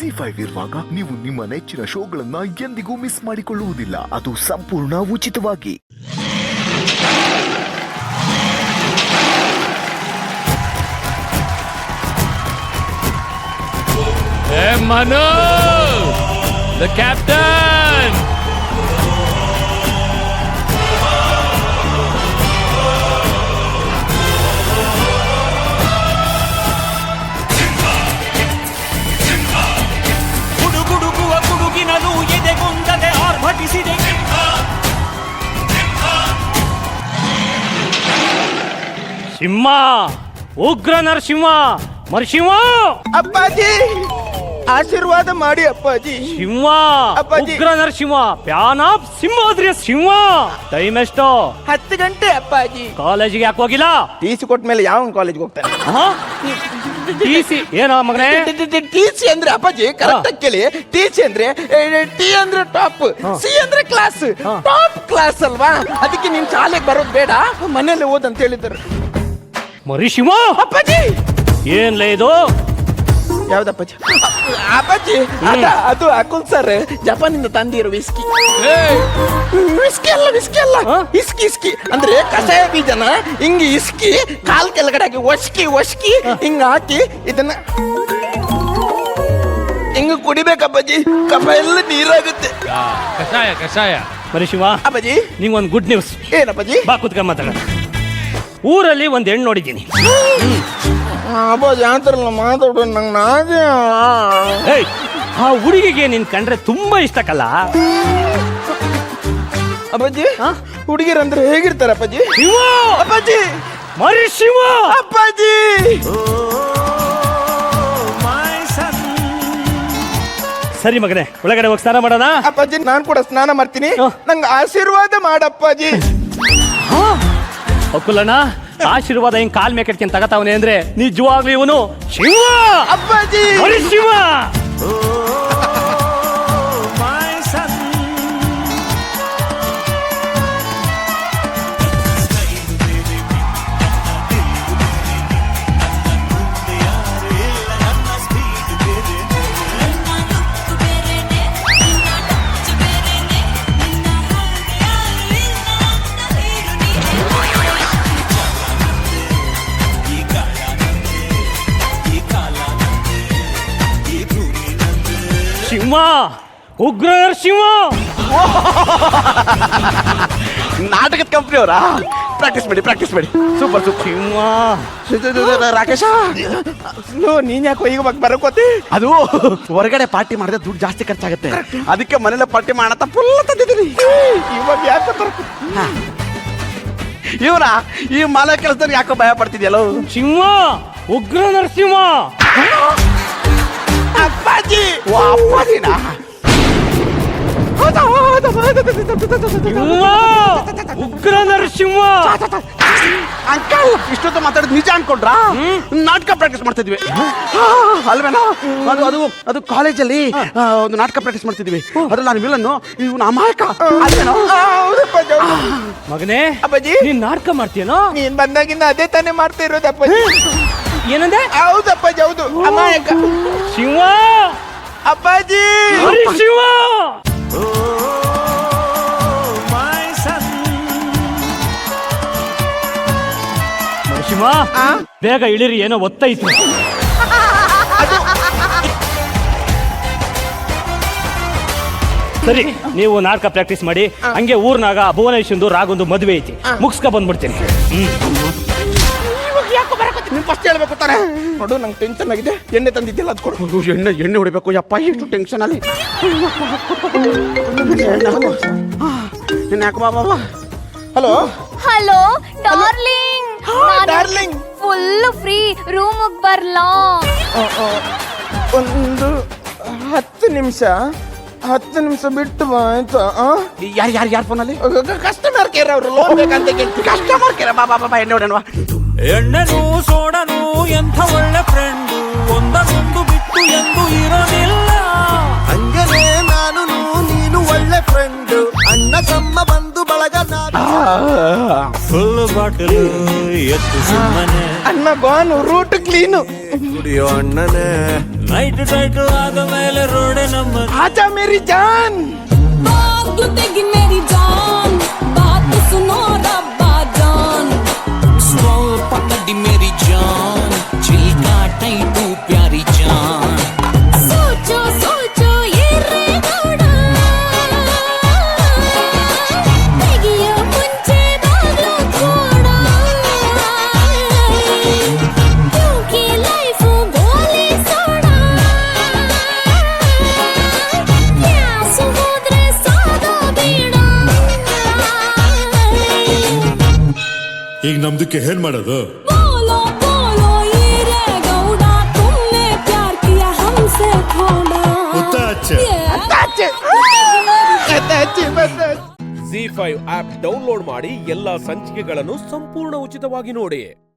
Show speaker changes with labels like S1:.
S1: ZEE5 ಇರುವಾಗ ನೀವು ನಿಮ್ಮ ನೆಚ್ಚಿನ ಶೋಗಳನ್ನ ಎಂದಿಗೂ ಮಿಸ್ ಮಾಡಿಕೊಳ್ಳುವುದಿಲ್ಲ. ಅದು ಸಂಪೂರ್ಣ ಉಚಿತವಾಗಿ.
S2: Manu, the captain.
S3: ಗುಡುಗುಡುಗುವ ಗುಡುಗಿನಲು ಎದೆಗೊಂದದೆ ಆರ್ಭಟಿಸಿದೆ.
S2: ಸಿಂಹ, ಉಗ್ರ ನರಸಿಂಹ, ಮರಸಿಂಹ.
S4: ಅಪ್ಪಾಜಿ ಆಶೀರ್ವಾದ ಮಾಡಿ ಅಪ್ಪಾಜಿ.
S2: ಸಿಂಹ,
S4: ಅಪ್ಪಾಜಿ.
S2: ಉಗ್ರ ನರಸಿಂಹ, ಪ್ಯಾನ್ ಆಫ್ ಸಿಂಹಾದ್ರಿಯ ಸಿಂಹ. ಟೈಮ್ ಎಷ್ಟು?
S4: 10 ಗಂಟೆ ಅಪ್ಪಾಜಿ.
S2: ಕಾಲೇಜಿಗೆ ಯಾಕೆ ಹೋಗಿಲ್ಲ?
S4: ಟಿಸಿ ಕೊಟ್ಟ ಮೇಲೆ ಯಾವ ಕಾಲೇಜ್ಗೆ ಹೋಗ್ತಾನೆ?
S2: ಟಿಸಿ ಏನೋ ಮಗನೇ?
S4: ಟಿಸಿ ಅಂದ್ರೆ ಅಪ್ಪಾಜಿ ಕರೆಕ್ಟ್ ಆಗಿ ಕೇಳಿ. ಟಿಸಿ ಅಂದ್ರೆ ಟಿ ಅಂದ್ರೆ ಟಾಪ್, ಸಿ ಅಂದ್ರೆ ಕ್ಲಾಸ್, ಟಾಪ್ ಕ್ಲಾಸ್ ಅಲ್ವಾ? ಅದಕ್ಕೆ ನೀನ್ ಶಾಲೆಗೆ ಬರೋದು ಬೇಡ, ಮನೇಲಿ ಓದ್ ಅಂತ ಹೇಳಿದ್ದಾರೆ.
S2: ಮರಿಸಿಂಹ
S4: ಅಪ್ಪಾಜಿ
S2: ಏನ್ಲೇ ಇದು?
S4: ಯಾವ್ದಪ್ಪಾಜಿ? ಅಪ್ಪಾಜಿ ಅದು ಅಕುಲ್ ಸರ್ ಜಪಾನಿಂದ ತಂದಿರೋ ವಿಸ್ಕಿ. ವಿಸ್ಕಿ ಅಲ್ಲ ಇಸ್ಕಿ. ಇಸ್ಕಿ ಅಂದ್ರೆ ಕಷಾಯ ಬೀಜನ ಹಿಂಗೆ ಇಸ್ಕಿ ಕಾಲ್ ಕೆಳಗಡೆ ಹಾಕಿ ಒಶ್ಕಿ ಹಿಂಗ ಹಾಕಿ ಇದನ್ನ ಹಿಂಗ ಕುಡಿಬೇಕಪ್ಪಾಜಿ. ಕಫ ಎಲ್ಲ ನೀರಾಗುತ್ತೆ.
S2: ಕಷಾಯ. ಮರಿಸಿಂಹ,
S4: ಅಪ್ಪಾಜಿ
S2: ನಿಂಗೆ ಒಂದು ಗುಡ್ ನ್ಯೂಸ್.
S4: ಏನಪ್ಪಾಜಿ?
S2: ಬಾ ಕೂತ್ಕೊಂಡ್ ಮಾತಾಡ. ಊರಲ್ಲಿ ಒಂದು ಹೆಣ್ಣು ನೋಡಿದ್ದೀನಿ.
S4: ಅಪ್ಪಾಜಿ ಆತರಲ್ಲ ಮಾತಾಡೋ ನಂಗೆ ನಾನೇ.
S2: ಏಯ್, ಆ ಹುಡುಗಿಗೆ ನಿನ್ ಕಂಡ್ರೆ ತುಂಬಾ ಇಷ್ಟಕ್ಕಲ್ಲ?
S4: ಅಪ್ಪಾಜಿ ಹುಡುಗಿರಂದ್ರೆ ಹೇಗಿರ್ತಾರ ಅಪ್ಪಾಜಿ?
S2: ಶಿವ,
S4: ಅಪ್ಪಾಜಿ
S2: ಮರಿಸಿಂಹ,
S4: ಅಪ್ಪಾಜಿ
S2: ಸರಿ ಮಗನೇ, ಒಳಗಡೆ ಹೋಗಿ ಸ್ನಾನ ಮಾಡೋಣ.
S4: ಅಪ್ಪಾಜಿ ನಾನ್ ಕೂಡ ಸ್ನಾನ ಮಾಡ್ತೀನಿ. ನಂಗೆ ಆಶೀರ್ವಾದ ಮಾಡಪ್ಪಾಜಿ.
S2: ಅಕ್ಕುಲಣ್ಣ, ಆಶೀರ್ವಾದ ಹಿಂಗ್ ಕಾಲ್ ಮೇಕೆಟ್ಕೊಂಡ್ ತಗತಾವನೆ ಅಂದ್ರೆ ನಿಜವಾಗ್ಲೂ ಇವನು ಶಿವ.
S4: ಅಪ್ಪಾಜಿ
S2: ಮರಿಸಿಂಹ. ಸಿಂಹ, ಉಗ್ರ ನರಸಿಂಹ.
S4: ನಾಟಕದ ಕಂಪ್ನಿ ಅವರಾ? ಪ್ರಾಕ್ಟೀಸ್ ಮಾಡಿ ಸೂಪರ್.
S2: ಸಿಂಹ,
S4: ರಾಕೇಶ ನೀನ್ ಯಾಕೋ ಈಗ ಬರಕೋತಿ?
S5: ಅದು ಹೊರಗಡೆ ಪಾರ್ಟಿ ಮಾಡಿದ್ರೆ ದುಡ್ಡು ಜಾಸ್ತಿ ಖರ್ಚಾಗುತ್ತೆ, ಅದಕ್ಕೆ ಮನೇಲೆ ಪಾರ್ಟಿ ಮಾಡತ್ತ ಫುಲ್ ತಂದಿದ್ದೀನಿ.
S4: ಇವಾಗ ಯಾಕೆ
S5: ಇವರ ಈ ಮಾಲ ಕೆಲಸದಲ್ಲಿ ಯಾಕೋ ಭಯ ಪಡ್ತಿದ್ಯಲ್ಲೋ?
S2: ಸಿಂಹ, ಉಗ್ರ ನರಸಿಂಹ.
S4: ಅಪ್ಪಾಜಿ
S5: ಅಪ್ಪಾಜಿನಾ?
S2: ಸಿಂಹ, ಉಗ್ರ ನರಸಿಂಹ.
S5: ಅಂಕಲ್ ಇಷ್ಟೊತ್ತು ಮಾತಾಡಿದ್ ನಿಜ ಅನ್ಕೊಂಡ್ರಾ? ನಾಟಕ ಪ್ರಾಕ್ಟೀಸ್ ಮಾಡ್ತಿದ್ವಿ ಅಲ್ವೇನೋ? ಅದು ಕಾಲೇಜಲ್ಲಿ ಒಂದು ನಾಟಕ ಪ್ರಾಕ್ಟೀಸ್ ಮಾಡ್ತಿದ್ವಿ. ಅದ್ರಲ್ಲಿ ನಾನು ವಿಲನ್ನು, ಇವ್ನು ಅಮಾಯಕ ಅಲ್ವೇನೋ?
S2: ಮಗನೇ,
S4: ಅಪ್ಪಾಜಿ
S2: ನೀನ್ ನಾಟಕ ಮಾಡ್ತೀಯನೋ?
S4: ನೀನ್ ಬಂದಾಗಿಂದ ಅದೇ ತಾನೇ ಮಾಡ್ತಾ ಇರೋದು ಅಪ್ಪಾಜಿ.
S2: ಏನಂದೆ?
S4: ಹೌದಪ್ಪಾಜಿ ಹೌದು, ಅಮಾಯಕ.
S2: ಸಿಂಹ,
S4: ಅಪ್ಪಾಜಿ
S2: ಮರಿಸಿಂಹ. ಮರಿಸಿಂಹ, ಬೇಗ ಇಳಿರಿ, ಏನೋ ಒತ್ತೈತು. ಸರಿ, ನೀವು ನಾಟಕ ಪ್ರಾಕ್ಟೀಸ್ ಮಾಡಿ. ಹಂಗೆ ಊರ್ನಾಗ ಭುವನೇಶ್ವರಂದು ರಾಗೊಂದು ಮದುವೆ ಐತಿ, ಮುಗಿಸ್ಕೊ ಬಂದ್ಬಿಡ್ತೀನಿ.
S4: ನೀನ್ ಫಸ್ಟ್ ಹೇಳ್ಬೇಕು ತಾನೆ. ನೋಡು ನಂಗೆ ಟೆನ್ಷನ್ ಆಗಿದೆ, ಎಣ್ಣೆ ತಂದಿದ್ದಿಲ್ಲ ಅದು ಕೊಡು.
S5: ಎಣ್ಣೆ ಹೊಡಿಬೇಕು. ಯಪ್ಪ ಎಷ್ಟು ಟೆನ್ಷನ್ ಅಲ್ಲಿ. ಯಾಕೆ ಬಾಬಾ?
S4: Hello
S6: hello darling,
S4: darling
S6: full free, room ಬರ್ಲಾ?
S4: ಒಂದು 10 ನಿಮಿಷ ಬಿಟ್ಟು ಬಾ ಆಯ್ತಾ?
S5: ಯಾರು ಫೋನಲ್ಲಿ?
S4: ಕಸ್ಟಮರ್ ಕೇರ್ ಅವರು ಲೋನ್ ಬೇಕಂತ ಕೇಳ್ತೀವಿ.
S5: Customer care. ಬಾಬಾ ಎಣ್ಣೆ ಹೊಡೆಯಲ್ವಾ?
S3: ಎಣ್ಣೆನು ಸೋಡನು ಎಂಥ ಒಳ್ಳೆ ಫ್ರೆಂಡು, ಒಂದೊಂದು ಬಿಟ್ಟು ಎಂದು ಇರೋದಿಲ್ಲ.
S7: ಹಂಗನೇ ನಾನು ನೀನು ಒಳ್ಳೆ ಫ್ರೆಂಡ್, ಅಣ್ಣ ತಮ್ಮ ಬಂಧು ಬಳಗ.
S3: ಫುಲ್ ಬಾಟಲು ಎತ್ತು ಸುಮ್ಮನೆ
S4: ಅಣ್ಣ ಗಾನು ರೂಟ್ ಕ್ಲೀನು.
S7: ಕುಡಿಯೋ ಅಣ್ಣನೇ
S3: ನೈಟ್ ಟೈಟ್ ಆದ ಮೇಲೆ ರೋಡೆ ನಮ್ಮ
S4: ಆಜಾ ಮೇರಿ ಜಾನ್.
S8: मेरी जान बात सुनो रब्बा जान पकड़ी मेरी जान चिल्का टैटू प्यारी जान सोचो सोचो ये रे गौड़ा तेगियो मुंचे बागलो छोड़ा क्योंकि लाइफ बोली सोड़ा प्यास होद्रे सादा बीड़ा
S9: ಈಗ ನಮ್ದಕ್ಕೆ ಏನ್ ಮಾಡೋದು?
S8: बोलो बोलो ये रे गौड़ा तुमने प्यार किया हमसे थोड़ा
S9: ಗೊತ್ತಾಚೆ.
S7: Z5 ಆಪ್ ಡೌನ್ಲೋಡ್ ಮಾಡಿ ಎಲ್ಲಾ ಸಂಚಿಕೆಗಳನ್ನು ಸಂಪೂರ್ಣ ಉಚಿತವಾಗಿ ನೋಡಿ.